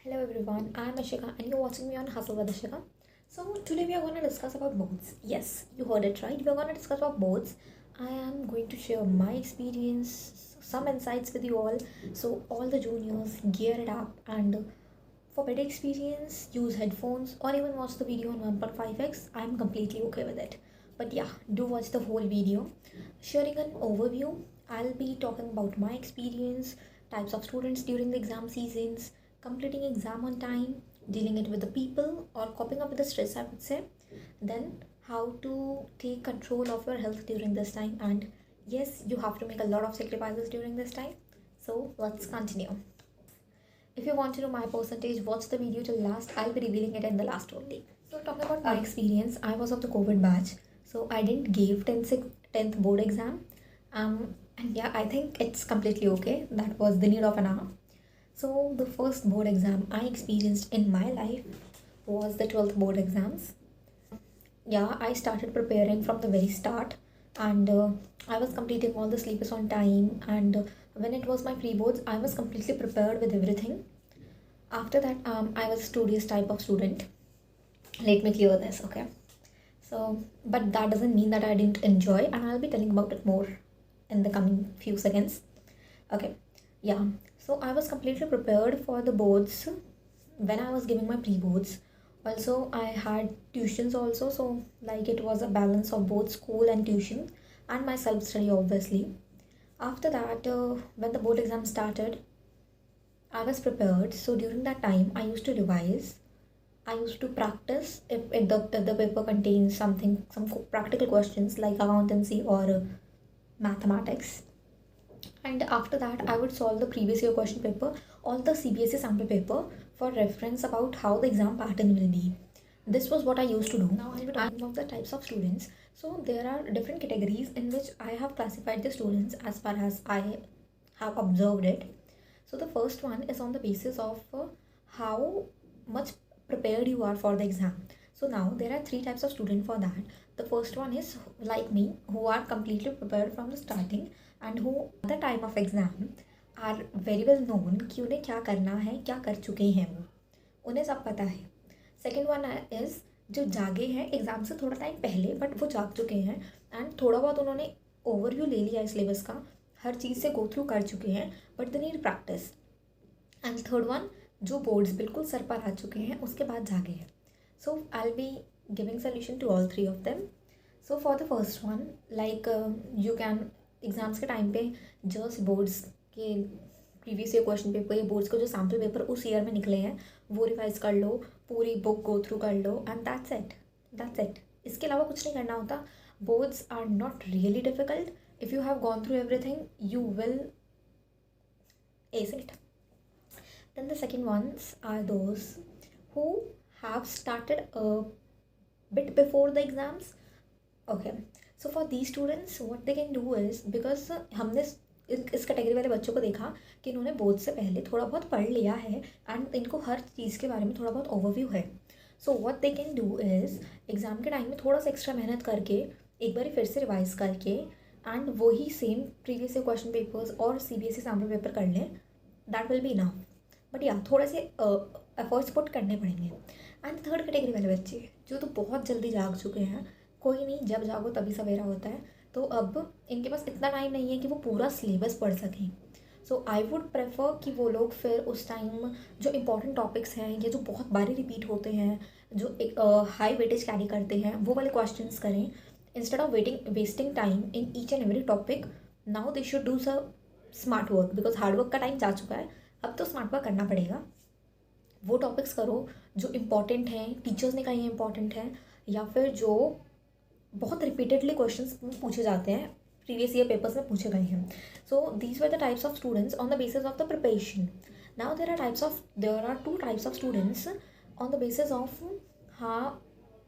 Hello everyone, I am Ashika and you're watching me on Hustle with Ashika. So today we are going to discuss about boards. Yes, you heard it right. We are going to discuss about boards. I am going to share my experience, some insights with you all. So all the juniors gear it up and for better experience, use headphones or even watch the video on 1.5x. I am completely okay with it. But yeah, do watch the whole video. Sharing an overview, I'll be talking about my experience, types of students during the exam seasons, completing exam on time, dealing it with the people or coping up with the stress, I would say. Then how to take control of your health during this time, and yes, you have to make a lot of sacrifices during this time. So let's continue. If you want to know my percentage, watch the video till last. I'll be revealing it in the last only. So talking about my experience, I was of the COVID batch. So I didn't give 10th board exam. And yeah, I think it's completely okay. That was the need of an hour. So the first board exam I experienced in my life was the 12th board exams. Yeah, I started preparing from the very start, and I was completing all the syllabus on time, and when it was my pre-boards I was completely prepared with everything. After that, I was a studious type of student. Let me clear this, okay? So, but that doesn't mean that I didn't enjoy, and I'll be telling about it more in the coming few seconds. Okay, yeah. So I was completely prepared for the boards when I was giving my pre-boards. Also, I had tuitions also, so like it was a balance of both school and tuition, and my self-study obviously. After that, when the board exam started, I was prepared. So during that time, I used to revise. I used to practice if the paper contains practical questions like accountancy or mathematics. And after that, I would solve the previous year question paper or the CBSE sample paper for reference about how the exam pattern will be. This was what I used to do. Now I'll be talking about the types of students. So there are different categories in which I have classified the students as far as I have observed it. So the first one is on the basis of how much prepared you are for the exam. So now there are three types of student for that. The first one is like me, who are completely prepared from the starting and who at the time of exam are very well known कि उन्हें क्या करना है, क्या कर चुके हैं वो, उन्हें सब पता है. सेकेंड वन इज जो जागे हैं एग्ज़ाम से थोड़ा टाइम पहले बट वो जाग चुके हैं एंड थोड़ा बहुत उन्होंने ओवरव्यू ले लिया है सिलेबस का, हर चीज़ से गो थ्रू कर चुके हैं but they need practice. And third one जो बोर्ड्स बिल्कुल सर पर आ चुके हैं उसके बाद जागे हैं. So I will be giving solution to all three of them. So for the first one like you can exams के टाइम पे जस्ट बोर्ड्स के प्रीवियस ईयर क्वेश्चन पेपर या बोर्ड्स के जो सैम्पल पेपर उस ईयर में निकले हैं वो रिवाइज कर लो, पूरी बुक गो थ्रू कर लो एंड दैट्स इट. इसके अलावा कुछ नहीं करना होता. Boards are not really difficult. If you have gone through everything you will ace it. Then the second ones are those who have started a bit before the exams. Okay, so for these students what they can do is, because हमने इस category वाले बच्चों को देखा कि इन्होंने board से पहले थोड़ा बहुत पढ़ लिया है एंड इनको हर चीज़ के बारे में थोड़ा बहुत ओवरव्यू है. So what they can do is exam के टाइम में थोड़ा सा एक्स्ट्रा मेहनत करके एक बार फिर से रिवाइज करके एंड वही same previous year question papers और CBSE सैम्पल पेपर कर लें. That will be enough. But या थोड़े से एफर्ट्स पुट करने पड़ेंगे. एंड थर्ड कैटेगरी वाले बच्चे जो तो बहुत जल्दी जाग चुके हैं, कोई नहीं, जब जागो तभी सवेरा होता है, तो अब इनके पास इतना टाइम नहीं है कि वो पूरा सिलेबस पढ़ सकें. सो आई वुड प्रेफर कि वो लोग फिर उस टाइम जो इंपॉर्टेंट टॉपिक्स हैं या जो बहुत बारी रिपीट होते हैं, जो एक हाई वेटेज कैरी करते हैं, वो वाले क्वेश्चंस करें instead of wasting time in each and every topic. Now they should do smart work because hard work का टाइम जा चुका है. अब तो स्मार्ट वर्क करना पड़ेगा. वो टॉपिक्स करो जो इम्पॉर्टेंट हैं, टीचर्स ने कहीं इम्पॉर्टेंट हैं, या फिर जो बहुत रिपीटेडली क्वेश्चंस पूछे जाते हैं, प्रीवियस ईयर पेपर्स में पूछे गए हैं. So these were the types of students on the basis of the preparation. Now there are two types of students on the basis of हाँ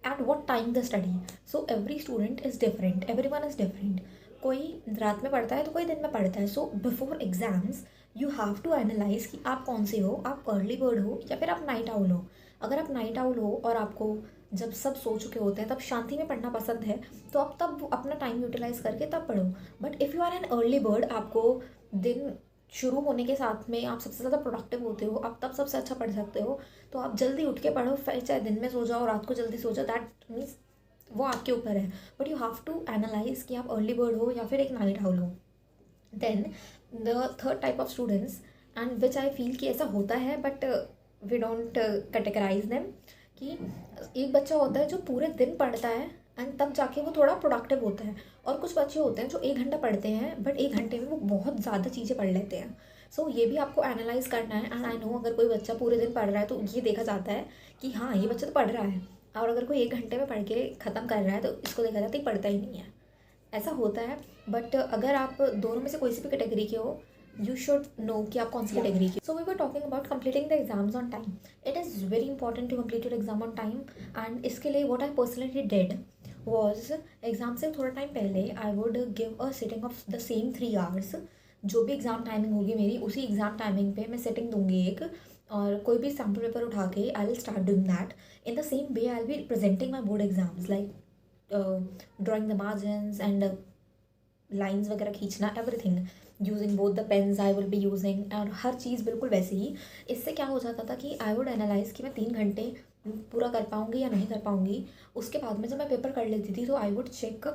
at what time the study. So every student is different, every one is different. कोई रात में पढ़ता है तो कोई दिन में पढ़ता है. So before exams you have to analyse कि आप कौन से हो, आप अर्ली बर्ड हो या फिर आप नाइट आउल हो. अगर आप नाइट आउल हो और आपको जब सब सो चुके होते हैं तब शांति में पढ़ना पसंद है तो आप तब अपना टाइम यूटिलाइज करके तब पढ़ो. But if you are an early bird, आपको दिन शुरू होने के साथ में आप सबसे ज़्यादा प्रोडक्टिव होते हो, आप तब सबसे अच्छा पढ़ सकते हो। तो आप जल्दी उठ के पढ़ो, फिर चाहे दिन में सो जाओ, रात को जल्दी सो जाओ, दैट मीन्स वो आपके ऊपर है। But you have to analyse कि आप अर्ली बर्ड हो या फिर एक नाइट आउल हो। Then the third type of students and which I feel कि ऐसा होता है, but we don't categorise them, कि एक बच्चा होता है जो पूरे दिन पढ़ता है एंड तब जाके वो थोड़ा प्रोडक्टिव होता है, और कुछ बच्चे होते हैं जो 1 घंटा पढ़ते हैं बट 1 घंटे में वो बहुत ज़्यादा चीज़ें पढ़ लेते हैं। सो ये भी आपको एनालाइज करना है। एंड आई नो अगर कोई बच्चा पूरे दिन पढ़ रहा है तो ये देखा जाता है कि हाँ ये बच्चा तो पढ़ रहा है, और अगर कोई 1 घंटे में पढ़ के ख़त्म कर रहा है तो इसको देखा जाता है कि पढ़ता ही नहीं है। ऐसा होता है। बट अगर आप दोनों में से कोई सी भी कैटेगरी के हो, यू शुड नो कि आप कौन सी कैटेगरी के। So we were talking about completing the exams on time. It is very important to complete your exam on time. And इसके लिए what I personally did was, exam से थोड़ा time पहले I would give a sitting of the same 3 hours. जो भी exam timing होगी मेरी, उसी एग्ज़ाम टाइमिंग पे मैं सिटिंग दूंगी एक, और कोई भी सैम्पल पेपर उठा के I will start doing that. In the same way I will be presenting my board exams, like drawing the margins and lines वगैरह खींचना, everything using both the pens I will be using, और हर चीज़ बिल्कुल वैसे ही। इससे क्या हो जाता था कि आई वुड एनालाइज कि मैं 3 घंटे पूरा कर पाऊँगी या नहीं कर पाऊँगी। उसके बाद में जब मैं पेपर कर लेती थी तो आई वुड चेक,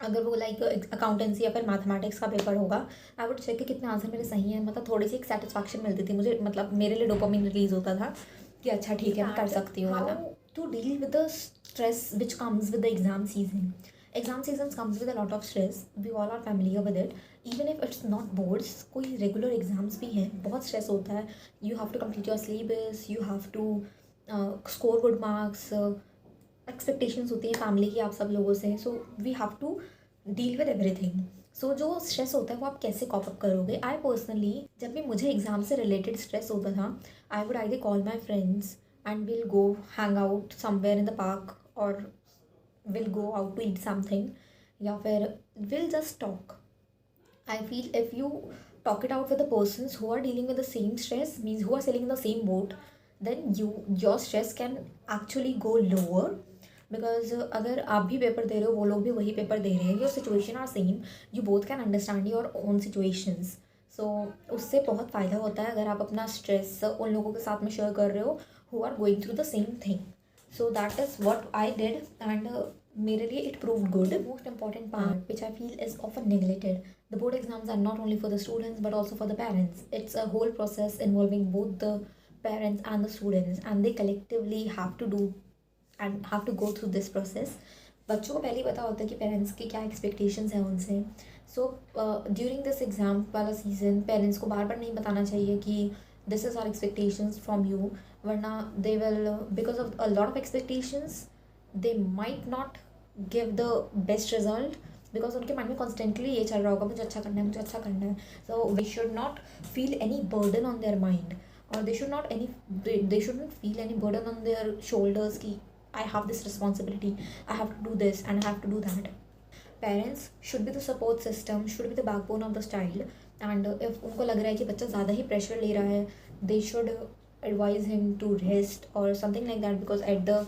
अगर वो लाइक अकाउंटेंसी या फिर मैथमेटिक्स का पेपर होगा, आई वुड चेक कि कितने आंसर मेरे सही हैं। मतलब थोड़ी सी एक सेटिस्फैक्शन मिलती थी मुझे, मतलब मेरे लिए डोपामिन रिलीज होता था कि अच्छा ठीक है मैं कर सकती हूँ वाला। To deal with the stress which comes with the exam season. Exam season comes with a lot of stress, we all are familiar with it. Even if it's not boards, कोई रेगुलर एग्जाम्स भी हैं, बहुत stress होता है। You have to complete your syllabus, you have to score good marks, expectations होती है family की आप सब लोगों से। So we have to deal with everything. सो जो स्ट्रेस होता है वो आप कैसे कॉप अप करोगे। आई पर्सनली, जब भी मुझे एग्जाम से रिलेटेड स्ट्रेस होता था, I would either call my friends and will go hang out somewhere in the park, और will go out to eat something, या फिर will just talk. I feel if you talk it out with the persons who are dealing with the same stress, means who are sailing in the same boat, then your stress can actually go lower. Because अगर आप भी paper दे रहे हो, वो लोग भी वही पेपर दे रहे हैं, your situation are same, you both can understand your own situations. So उससे बहुत फ़ायदा होता है अगर आप अपना स्ट्रेस उन लोगों के साथ में शेयर कर रहे हो who are going through the same thing. So that is what I did, and मेरे लिए it proved good. Most important part which I feel is often neglected, the board exams are not only for the students but also for the parents. It's a whole process involving both the parents and the students, and they collectively have to do and have to go through this process. बच्चों को पहले ही पता होता है कि parents की क्या expectations हैं उनसे। सो ड्यूरिंग दिस एग्ज़ाम वाला सीजन पेरेंट्स को बार बार नहीं बताना चाहिए कि this is our expectations from you, वरना they will, because of a lot of expectations, they might not give the best result, because उनके माइंड में कॉन्स्टेंटली ये चल रहा होगा मुझे अच्छा करना है, मुझे अच्छा करना है। So we should not feel any burden on their mind, और they should not feel any burden on their shoulders कि I have this responsibility, I have to do this and I have to do that. Parents should be the support system, should be the backbone of the child, and if उनको लग रहा है कि बच्चा ज़्यादा ही pressure ले रहा है, they should advise him to rest or something like that, because at the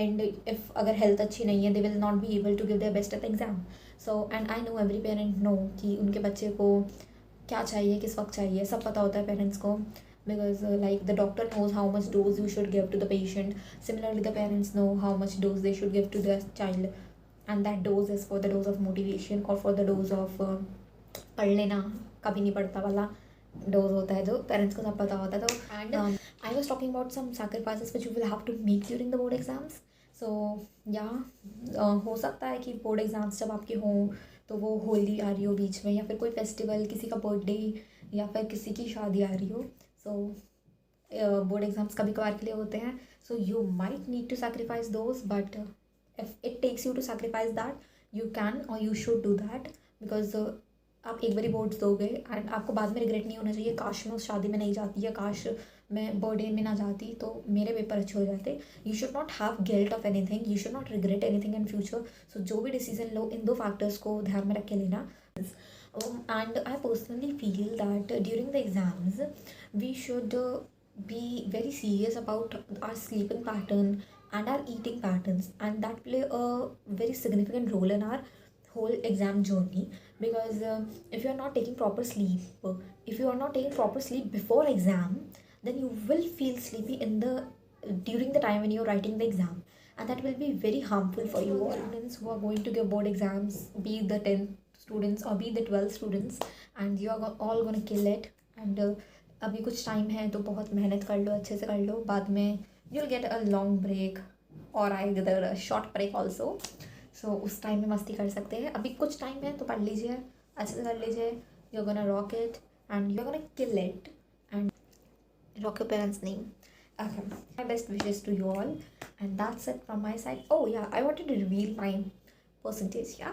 end if अगर हेल्थ अच्छी नहीं है they will not be able to give their best at the exam. So and I know every parent know कि उनके बच्चे को क्या चाहिए, किस वक्त चाहिए, सब पता होता है पेरेंट्स को, because like the doctor knows how much dose you should give to the patient. Similarly the parents know how much dose they should give to their child, and that dose is for the dose of motivation or for the dose of पढ़ लेना कभी नहीं पढ़ता वाला dose होता है जो parents को सब पता होता है। तो and I was talking about some sacrifices which you will have to make during the board exams. So या हो सकता है कि बोर्ड एग्ज़ाम्स जब आपके हों तो वो होली आ रही हो बीच में, या फिर कोई फेस्टिवल, किसी का बर्थडे, या फिर किसी की शादी आ रही हो। सो बोर्ड एग्ज़ाम्स कभी कभार के लिए होते हैं, so you might need to sacrifice those, but if it takes you to sacrifice that you can और you should do that, because आप एक बारी बोर्ड्स दोगे एंड आपको बाद में रिग्रेट नहीं होना चाहिए काश मैं उस शादी में नहीं जाती, या काश मैं बर्थडे में ना जाती तो मेरे पेपर अच्छे हो जाते। You should not have guilt of anything, you should not regret anything in future. So जो भी डिसीजन लो इन 2 फैक्टर्स को ध्यान में रख के लेना। And I personally feel that during the exams we should be very serious about our sleeping pattern and our eating patterns, and that play a very significant role in our whole exam journey, because if you are not taking proper sleep, if you are not taking proper sleep before exam, then you will feel sleepy in the during the time when you're writing the exam, and that will be very harmful for you all. Students who are going to give board exams, be it the 10th students or be it the 12th students, and you are all going to kill it. And अभी कुछ time है तो बहुत मेहनत कर लो, अच्छे से कर लो, बाद में you'll get a long break और either a short break also. So उस टाइम में मस्ती कर सकते हैं. अभी कुछ टाइम है तो पढ़ लीजिए, अच्छे से कर लीजिए. You're gonna rock it and you're gonna kill it and rock your parents' name. Okay, my best wishes to you all, and that's it from my side. Oh yeah, I wanted to reveal my percentage. Yeah,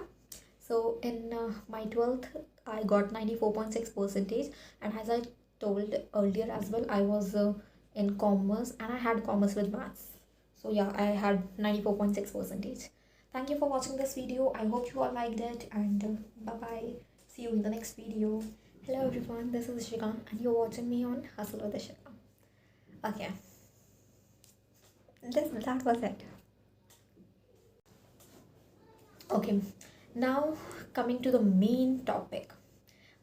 so in my 12th, I got 94.6 percentage, and as I told earlier as well, I was in commerce and I had commerce with maths. So yeah, I had 94.6 percentage. Thank you for watching this video. I hope you all liked it, and bye bye. See you in the next video. Hello everyone, this is Shika and you're watching me on Hustle with Shika. Okay, that was it. Okay, now coming to the main topic.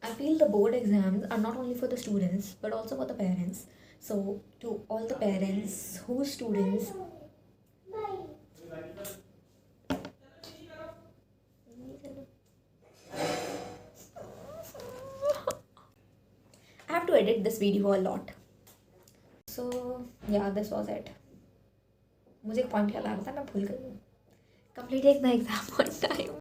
I feel the board exams are not only for the students but also for the parents. So, to all the parents whose students I have to edit this video a lot. So, yeah, this was it. मुझे एक point याद आ रहा था, मैं भूल गई हूँ. Completing the exam on time.